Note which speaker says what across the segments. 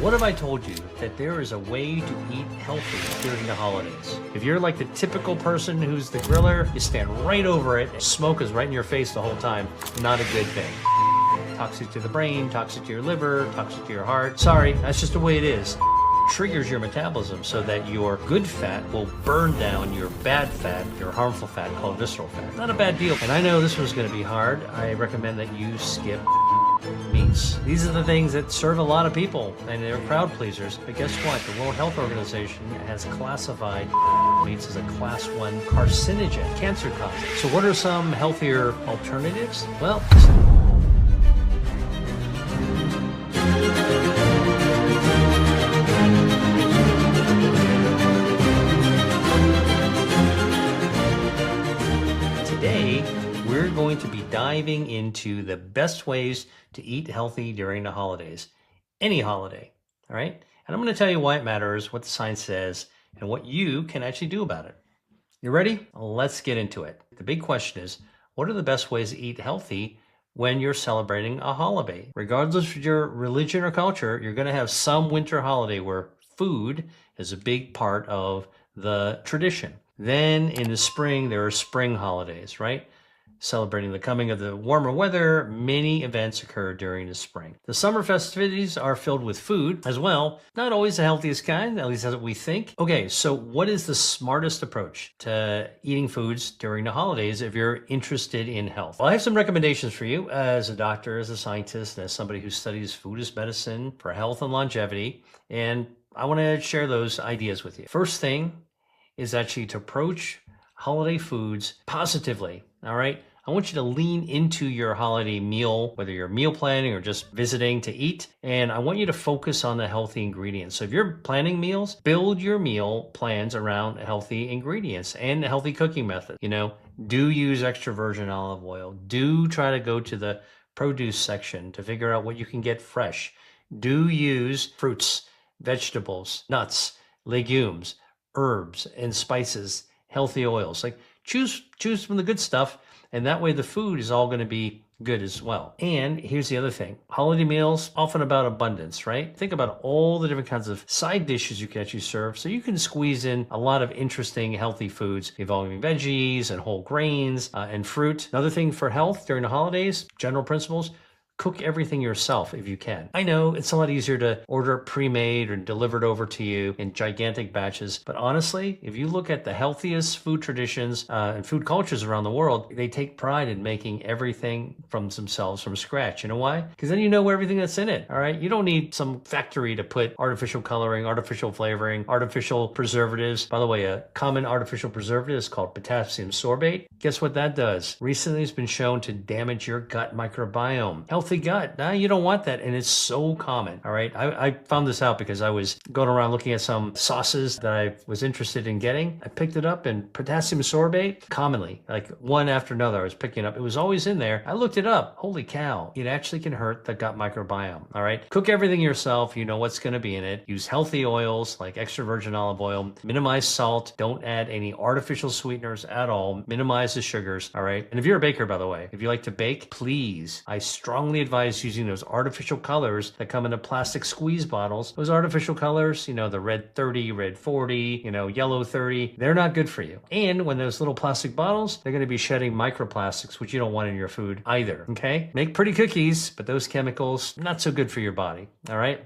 Speaker 1: What if I told you that there is a way to eat healthy during the holidays? If you're like the typical person who's the griller, you stand right over it, and smoke is right in your face the whole time. Not a good thing. Toxic to the brain, toxic to your liver, toxic to your heart. Sorry, that's just the way it is. Triggers your metabolism so that your good fat will burn down your bad fat, your harmful fat called visceral fat. Not a bad deal. And I know this one's going to be hard. I recommend that you skip meats. These are the things that serve a lot of people, and they're crowd pleasers. But guess what? The World Health Organization has classified meats as a class 1 carcinogen, cancer causing. So what are some healthier alternatives? Well, today, we're going to be diving into the best ways to eat healthy during the holidays. Any holiday, all right? And I'm going to tell you why it matters, what the science says, and what you can actually do about it. You ready? Let's get into it. The big question is, what are the best ways to eat healthy when you're celebrating a holiday? Regardless of your religion or culture, you're going to have some winter holiday where food is a big part of the tradition. Then in the spring, there are spring holidays, right? Celebrating the coming of the warmer weather, many events occur during the spring. The summer festivities are filled with food as well. Not always the healthiest kind, at least that's what we think. Okay, so what is the smartest approach to eating foods during the holidays if you're interested in health? Well, I have some recommendations for you as a doctor, as a scientist, as somebody who studies food as medicine for health and longevity. And I want to share those ideas with you. First thing is actually to approach holiday foods positively, all right? I want you to lean into your holiday meal, whether you're meal planning or just visiting to eat, and I want you to focus on the healthy ingredients. So if you're planning meals, build your meal plans around healthy ingredients and a healthy cooking method. You know, do use extra virgin olive oil. Do try to go to the produce section to figure out what you can get fresh. Do use fruits, vegetables, nuts, legumes, herbs, and spices, healthy oils. Like choose from the good stuff, and that way the food is all going to be good as well. And here's the other thing. Holiday meals, often about abundance, right? Think about all the different kinds of side dishes you can actually serve, so you can squeeze in a lot of interesting, healthy foods involving veggies and whole grains and fruit. Another thing for health during the holidays, general principles, cook everything yourself if you can. I know it's a lot easier to order it pre-made or delivered over to you in gigantic batches, but honestly, if you look at the healthiest food traditions and food cultures around the world, they take pride in making everything from themselves from scratch. You know why? Because then you know everything that's in it, all right? You don't need some factory to put artificial coloring, artificial flavoring, artificial preservatives. By the way, a common artificial preservative is called potassium sorbate. Guess what that does? Recently, it's been shown to damage your gut microbiome. Healthy gut. Nah, you don't want that, and it's so common, all right? I found this out because I was going around looking at some sauces that I was interested in getting. I picked it up, and potassium sorbate, commonly, like one after another, I was picking it up. It was always in there. I looked it up. Holy cow. It actually can hurt the gut microbiome, all right? Cook everything yourself. You know what's going to be in it. Use healthy oils like extra virgin olive oil. Minimize salt. Don't add any artificial sweeteners at all. Minimize the sugars, all right? And if you're a baker, by the way, if you like to bake, please, I strongly advise using those artificial colors that come in the plastic squeeze bottles. Those artificial colors, you know, the red 30, red 40, you know, yellow 30, they're not good for you. And when those little plastic bottles, they're going to be shedding microplastics, which you don't want in your food either, okay? Make pretty cookies, but those chemicals, not so good for your body, all right?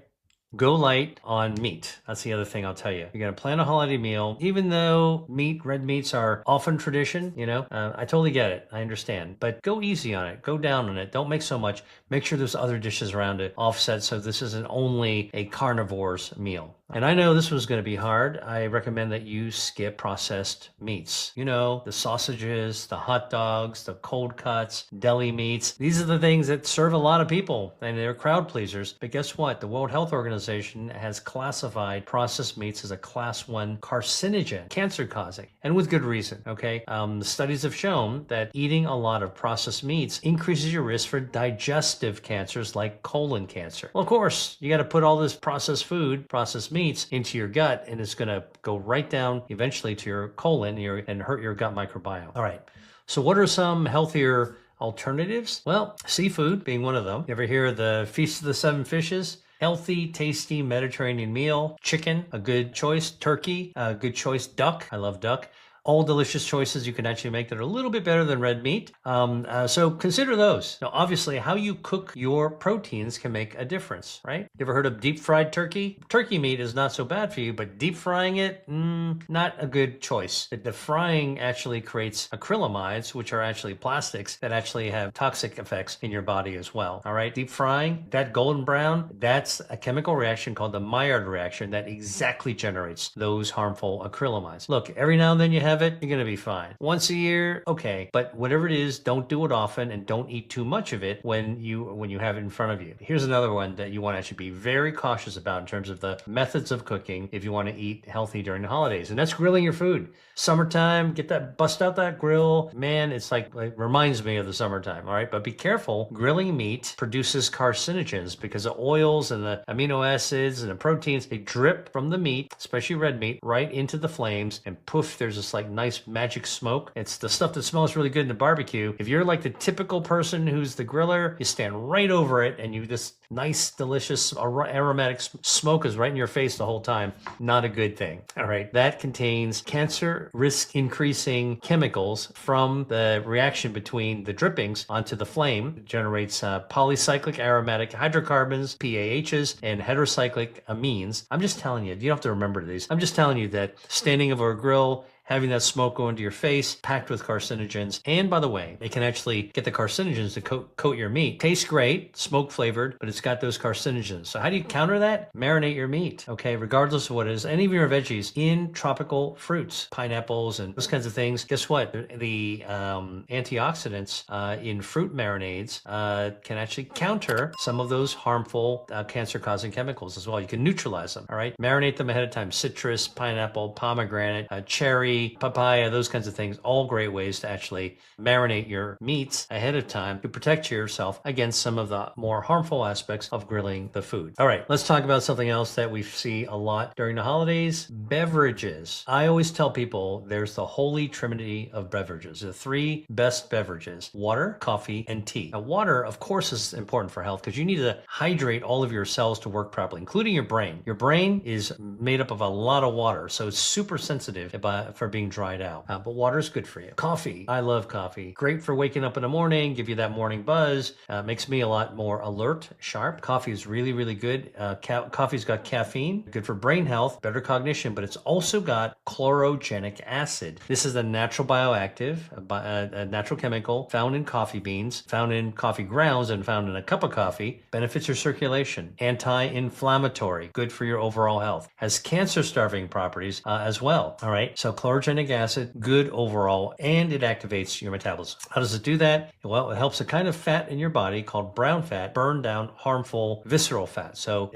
Speaker 1: Go light on meat. That's the other thing I'll tell you. You're going to plan a holiday meal. Even though red meats are often tradition, you know, I totally get it. I understand. But go easy on it. Go down on it. Don't make so much. Make sure there's other dishes around it offset so this isn't only a carnivore's meal. And I know this was going to be hard. I recommend that you skip processed meats. You know, the sausages, the hot dogs, the cold cuts, deli meats. These are the things that serve a lot of people, and they're crowd pleasers. But guess what? The World Health Organization has classified processed meats as a class 1 carcinogen, cancer causing, and with good reason, okay? The studies have shown that eating a lot of processed meats increases your risk for digestive cancers like colon cancer. Well, of course, you got to put all this processed food, processed meats into your gut, and it's going to go right down eventually to your colon and hurt your gut microbiome. All right. So what are some healthier alternatives? Well, seafood being one of them. You ever hear of the Feast of the Seven Fishes? Healthy, tasty Mediterranean meal. Chicken, a good choice. Turkey, a good choice. Duck, I love duck. All delicious choices you can actually make that are a little bit better than red meat. So consider those. Now, obviously, how you cook your proteins can make a difference, right? You ever heard of deep fried turkey? Turkey meat is not so bad for you, but deep frying it, not a good choice. The frying actually creates acrylamides, which are actually plastics that actually have toxic effects in your body as well. All right, deep frying, that golden brown, that's a chemical reaction called the Maillard reaction that exactly generates those harmful acrylamides. Look, every now and then you have it, you're going to be fine. Once a year, okay, but whatever it is, don't do it often and don't eat too much of it when you have it in front of you. Here's another one that you want to actually be very cautious about in terms of the methods of cooking if you want to eat healthy during the holidays, and that's grilling your food. Summertime, bust out that grill. Man, it's like reminds me of the summertime, all right? But be careful, grilling meat produces carcinogens because the oils and the amino acids and the proteins, they drip from the meat, especially red meat, right into the flames, and poof, there's this like nice magic smoke. It's the stuff that smells really good in the barbecue. If you're like the typical person who's the griller, you stand right over it and this nice, delicious, aromatic smoke is right in your face the whole time. Not a good thing. All right. That contains cancer risk increasing chemicals from the reaction between the drippings onto the flame. It generates polycyclic aromatic hydrocarbons, PAHs, and heterocyclic amines. I'm just telling you, you don't have to remember these. I'm just telling you that standing over a grill, having that smoke go into your face, packed with carcinogens. And by the way, it can actually get the carcinogens to coat your meat. Tastes great, smoke flavored, but it's got those carcinogens. So how do you counter that? Marinate your meat, okay? Regardless of what it is, any of your veggies in tropical fruits, pineapples and those kinds of things. Guess what? The antioxidants in fruit marinades can actually counter some of those harmful cancer-causing chemicals as well. You can neutralize them, all right? Marinate them ahead of time. Citrus, pineapple, pomegranate, cherry, papaya, those kinds of things, all great ways to actually marinate your meats ahead of time to protect yourself against some of the more harmful aspects of grilling the food. All right, let's talk about something else that we see a lot during the holidays, beverages. I always tell people there's the holy trinity of beverages, the three best beverages: water, coffee, and tea. Now, water, of course, is important for health because you need to hydrate all of your cells to work properly, including your brain. Your brain is made up of a lot of water, so it's super sensitive for being dried out. But water is good for you. Coffee. I love coffee. Great for waking up in the morning, give you that morning buzz. Makes me a lot more alert, sharp. Coffee is really, really good. Coffee's got caffeine, good for brain health, better cognition, but it's also got chlorogenic acid. This is a natural bioactive, a natural chemical found in coffee beans, found in coffee grounds, and found in a cup of coffee. Benefits your circulation. Anti-inflammatory, good for your overall health. Has cancer-starving properties as well. All right. So chlorogenic acid, good overall, and it activates your metabolism. How does it do that? Well, it helps a kind of fat in your body called brown fat burn down harmful visceral fat. So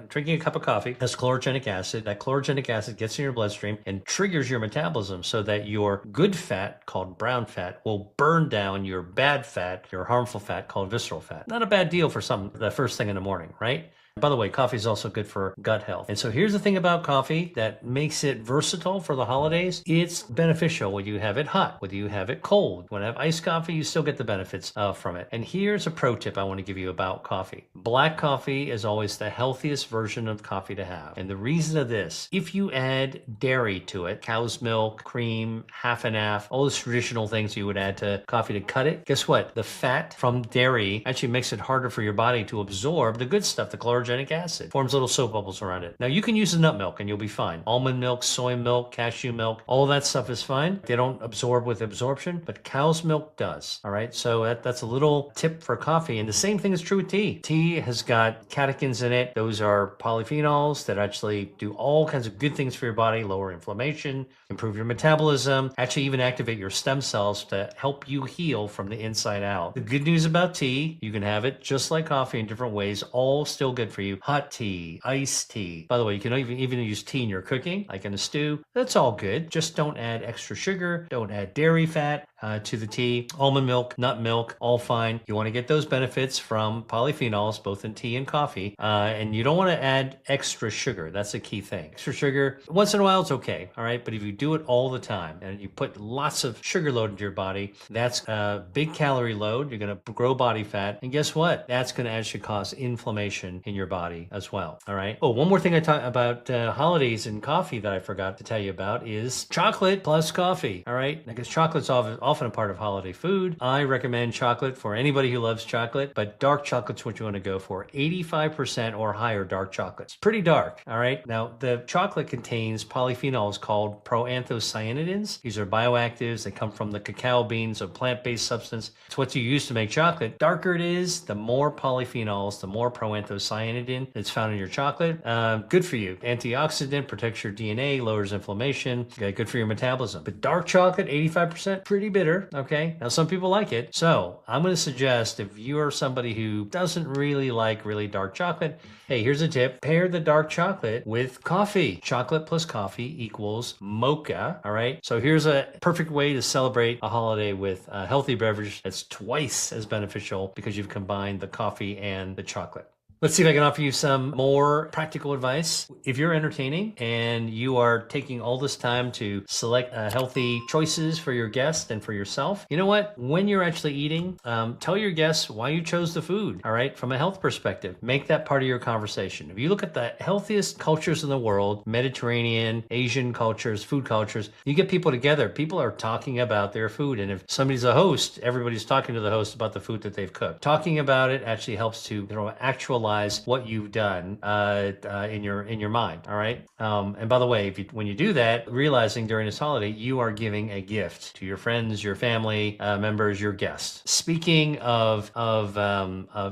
Speaker 1: drinking a cup of coffee has chlorogenic acid. That chlorogenic acid gets in your bloodstream and triggers your metabolism so that your good fat called brown fat will burn down your bad fat, your harmful fat called visceral fat. Not a bad deal for the first thing in the morning, right? By the way, coffee is also good for gut health. And so here's the thing about coffee that makes it versatile for the holidays. It's beneficial when you have it hot, whether you have it cold. When you have iced coffee, you still get the benefits from it. And here's a pro tip I want to give you about coffee. Black coffee is always the healthiest version of coffee to have. And the reason of this, if you add dairy to it, cow's milk, cream, half and half, all those traditional things you would add to coffee to cut it, guess what? The fat from dairy actually makes it harder for your body to absorb the good stuff, the chlorogenic acid, forms little soap bubbles around it. Now you can use the nut milk and you'll be fine. Almond milk, soy milk, cashew milk, all that stuff is fine. They don't absorb with absorption, but cow's milk does. All right, so that's a little tip for coffee. And the same thing is true with tea. Tea has got catechins in it. Those are polyphenols that actually do all kinds of good things for your body, lower inflammation, improve your metabolism, actually even activate your stem cells to help you heal from the inside out. The good news about tea, you can have it just like coffee in different ways, all still good for you. Hot tea, iced tea. By the way, you can even use tea in your cooking, like in a stew. That's all good. Just don't add extra sugar. Don't add dairy fat. to the tea. Almond milk, nut milk, all fine. You want to get those benefits from polyphenols, both in tea and coffee. And you don't want to add extra sugar. That's a key thing. Extra sugar, once in a while, it's okay. All right. But if you do it all the time and you put lots of sugar load into your body, that's a big calorie load. You're going to grow body fat. And guess what? That's going to actually cause inflammation in your body as well. All right. Oh, one more thing I talk about holidays and coffee that I forgot to tell you about is chocolate plus coffee. All right. Because chocolate's often a part of holiday food. I recommend chocolate for anybody who loves chocolate, but dark chocolate's what you want to go for. 85% or higher dark chocolate. It's pretty dark. All right. Now, the chocolate contains polyphenols called proanthocyanidins. These are bioactives. They come from the cacao beans, a plant-based substance. It's what you use to make chocolate. Darker it is, the more polyphenols, the more proanthocyanidin that's found in your chocolate. Good for you. Antioxidant, protects your DNA, lowers inflammation. Okay, good for your metabolism. But dark chocolate, 85%, pretty bitter. Okay. Now, some people like it. So I'm going to suggest if you are somebody who doesn't really like really dark chocolate, hey, here's a tip. Pair the dark chocolate with coffee. Chocolate plus coffee equals mocha. All right. So here's a perfect way to celebrate a holiday with a healthy beverage that's twice as beneficial because you've combined the coffee and the chocolate. Let's see if I can offer you some more practical advice. If you're entertaining and you are taking all this time to select healthy choices for your guests and for yourself, you know what? When you're actually eating, tell your guests why you chose the food, all right? From a health perspective, make that part of your conversation. If you look at the healthiest cultures in the world, Mediterranean, Asian cultures, food cultures, you get people together. People are talking about their food. And if somebody's a host, everybody's talking to the host about the food that they've cooked. Talking about it actually helps to actualize what you've done in your mind. All right. And by the way, when you do that, realizing during this holiday, you are giving a gift to your friends, your family members, your guests. Speaking of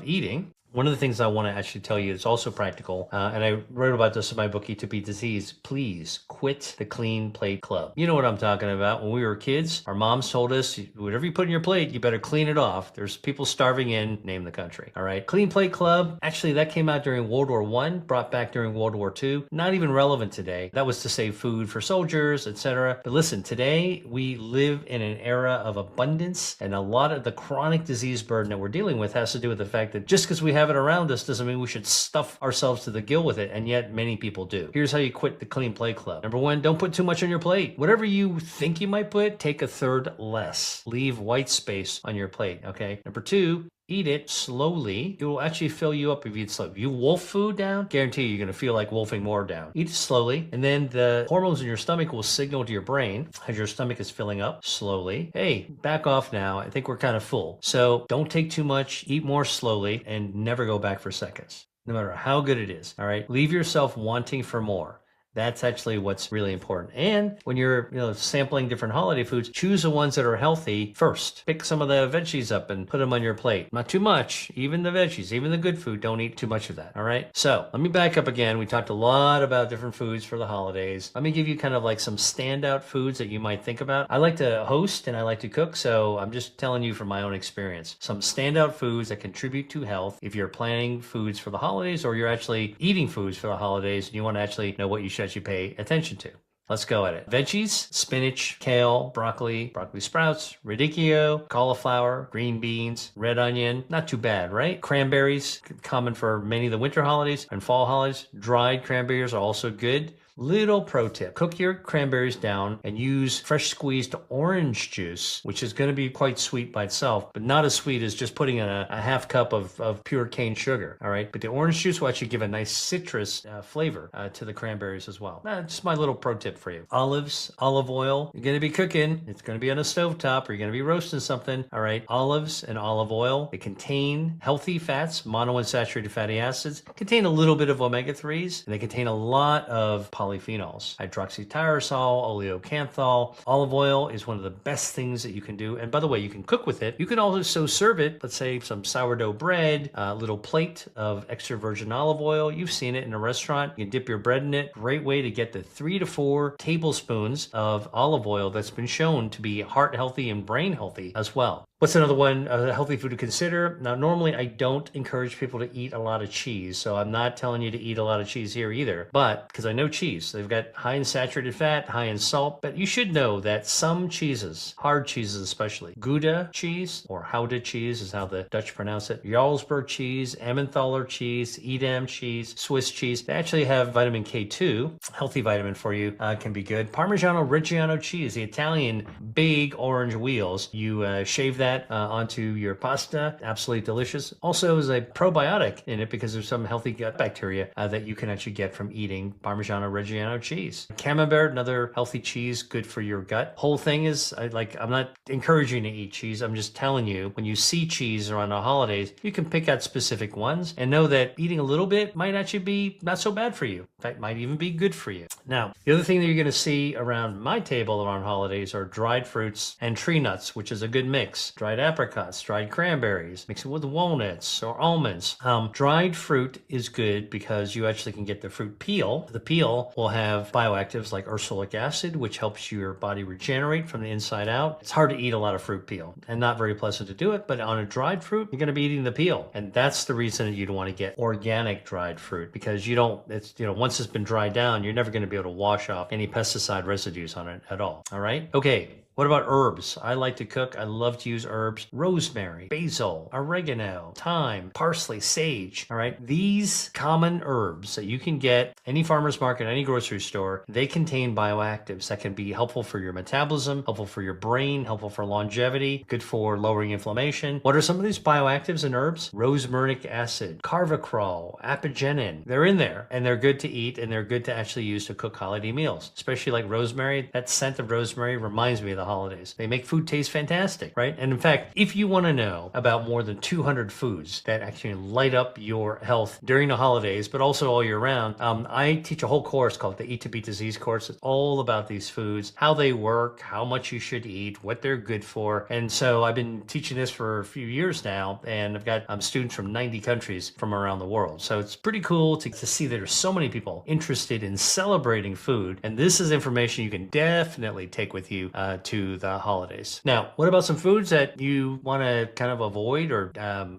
Speaker 1: eating, one of the things I want to actually tell you is also practical, and I wrote about this in my book, Eat to Beat Disease. Please quit the Clean Plate Club. You know what I'm talking about. When we were kids, our moms told us, whatever you put in your plate, you better clean it off. There's people starving in, name the country. All right. Clean Plate Club, actually, that came out during World War I, brought back during World War II. Not even relevant today. That was to save food for soldiers, etc. But listen, today we live in an era of abundance, and a lot of the chronic disease burden that we're dealing with has to do with the fact that just because we have it around us doesn't mean we should stuff ourselves to the gill with it, and yet many people do. Here's how you quit the Clean Plate Club. Number one, don't put too much on your plate. Whatever you think you might put, take a third less. Leave white space on your plate, okay? Number two, eat it slowly. It will actually fill you up if you eat slow. If you wolf food down, guarantee you're going to feel like wolfing more down. Eat it slowly, and then the hormones in your stomach will signal to your brain as your stomach is filling up slowly. Hey, back off now. I think we're kind of full. So don't take too much. Eat more slowly, and never go back for seconds, no matter how good it is. All right. Leave yourself wanting for more. That's actually what's really important. And when you're, sampling different holiday foods, choose the ones that are healthy first. Pick some of the veggies up and put them on your plate. Not too much. Even the veggies, even the good food, don't eat too much of that. All right. So let me back up again. We talked a lot about different foods for the holidays. Let me give you kind of like some standout foods that you might think about. I like to host and I like to cook, so I'm just telling you from my own experience. Some standout foods that contribute to health if you're planning foods for the holidays or you're actually eating foods for the holidays and you want to actually know what you should pay attention to. Let's go at it. Veggies, spinach, kale, broccoli sprouts, radicchio, cauliflower, green beans, red onion. Not too bad, right? Cranberries, common for many of the winter holidays and fall holidays. Dried cranberries are also good. Little pro tip, cook your cranberries down and use fresh squeezed orange juice, which is going to be quite sweet by itself, but not as sweet as just putting in a half cup of pure cane sugar. All right. But the orange juice will actually give a nice citrus flavor to the cranberries as well. That's my little pro tip for you. Olives, olive oil. You're going to be cooking. It's going to be on a stovetop or you're going to be roasting something. All right. Olives and olive oil. They contain healthy fats, monounsaturated fatty acids, contain a little bit of omega-3s, and they contain a lot of polyphenols, hydroxytyrosol, oleocanthal. Olive oil is one of the best things that you can do. And by the way, you can cook with it. You can also serve it, let's say some sourdough bread, a little plate of extra virgin olive oil. You've seen it in a restaurant. You can dip your bread in it. Great way to get the 3 to 4 tablespoons of olive oil that's been shown to be heart healthy and brain healthy as well. What's another one, a healthy food to consider? Now, normally I don't encourage people to eat a lot of cheese, so I'm not telling you to eat a lot of cheese here either. But because I know cheese, they've got high in saturated fat, high in salt, but you should know that some cheeses, hard cheeses especially, Gouda cheese or Gouda cheese is how the Dutch pronounce it, Jarlsberg cheese, Emmentaler cheese, Edam cheese, Swiss cheese, they actually have vitamin K2, healthy vitamin for you, can be good. Parmigiano Reggiano cheese, the Italian big orange wheels, you shave that onto your pasta. Absolutely delicious. Also is a probiotic in it because there's some healthy gut bacteria that you can actually get from eating Parmigiano Reggiano cheese. Camembert, another healthy cheese, good for your gut. Whole thing is, I'm not encouraging you to eat cheese. I'm just telling you, when you see cheese around the holidays, you can pick out specific ones and know that eating a little bit might actually be not so bad for you. In fact, might even be good for you. Now, the other thing that you're going to see around my table around holidays are dried fruits and tree nuts, which is a good mix. Dried apricots, dried cranberries, mix it with walnuts or almonds. Dried fruit is good because you actually can get the fruit peel. The peel will have bioactives like ursolic acid, which helps your body regenerate from the inside out. It's hard to eat a lot of fruit peel and not very pleasant to do it, but on a dried fruit, you're going to be eating the peel. And that's the reason that you'd want to get organic dried fruit, because once it's been dried down, you're never going to be able to wash off any pesticide residues on it at all. All right? Okay. What about herbs? I like to cook. I love to use herbs. Rosemary, basil, oregano, thyme, parsley, sage. All right. These common herbs that you can get any farmer's market, any grocery store, they contain bioactives that can be helpful for your metabolism, helpful for your brain, helpful for longevity, good for lowering inflammation. What are some of these bioactives in herbs? Rosmarinic acid, carvacrol, apigenin. They're in there and they're good to eat and they're good to actually use to cook holiday meals, especially like rosemary. That scent of rosemary reminds me of the holidays. They make food taste fantastic, right? And in fact, if you want to know about more than 200 foods that actually light up your health during the holidays, but also all year round, I teach a whole course called the Eat to Beat Disease course. It's all about these foods, how they work, how much you should eat, what they're good for. And so I've been teaching this for a few years now, and I've got students from 90 countries from around the world. So it's pretty cool to see that there's so many people interested in celebrating food. And this is information you can definitely take with you to the holidays. Now, what about some foods that you want to kind of avoid or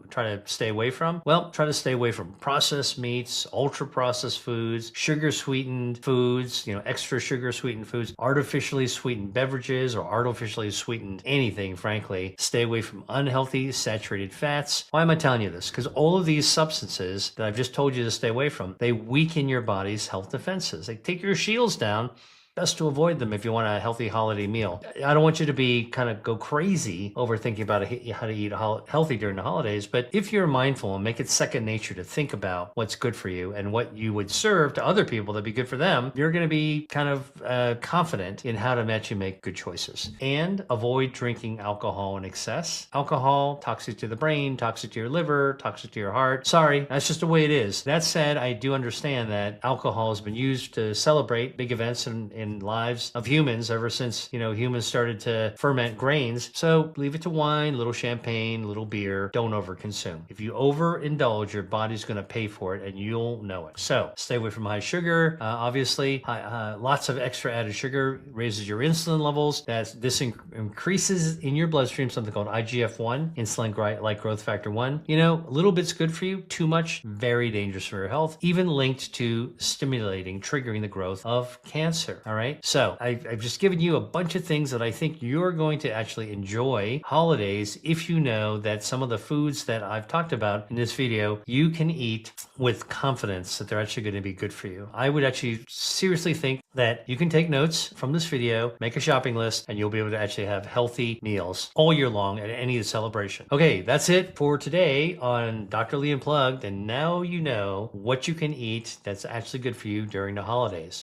Speaker 1: try to stay away from? Well, try to stay away from processed meats, ultra processed foods, sugar sweetened foods, extra sugar sweetened foods, artificially sweetened beverages or artificially sweetened anything, frankly. Stay away from unhealthy saturated fats. Why am I telling you this? Because all of these substances that I've just told you to stay away from, they weaken your body's health defenses. They take your shields down. Best to avoid them if you want a healthy holiday meal. I don't want you to go crazy over thinking about how to eat healthy during the holidays, but if you're mindful and make it second nature to think about what's good for you and what you would serve to other people that'd be good for them, you're going to be kind of confident in how to actually make good choices. And avoid drinking alcohol in excess. Alcohol, toxic to the brain, toxic to your liver, toxic to your heart. Sorry, that's just the way it is. That said, I do understand that alcohol has been used to celebrate big events in lives of humans ever since, humans started to ferment grains. So leave it to wine, little champagne, little beer. Don't overconsume. If you overindulge, your body's going to pay for it and you'll know it. So stay away from high sugar. Obviously, lots of extra added sugar raises your insulin levels. This increases in your bloodstream something called IGF-1, insulin-like growth factor 1. A little bit's good for you. Too much, very dangerous for your health. Even linked to triggering the growth of cancer. All right. So I've just given you a bunch of things that I think you're going to actually enjoy holidays if you know that some of the foods that I've talked about in this video, you can eat with confidence that they're actually going to be good for you. I would actually seriously think that you can take notes from this video, make a shopping list, and you'll be able to actually have healthy meals all year long at any celebration. Okay, that's it for today on Dr. Lee Unplugged. And now you know what you can eat that's actually good for you during the holidays.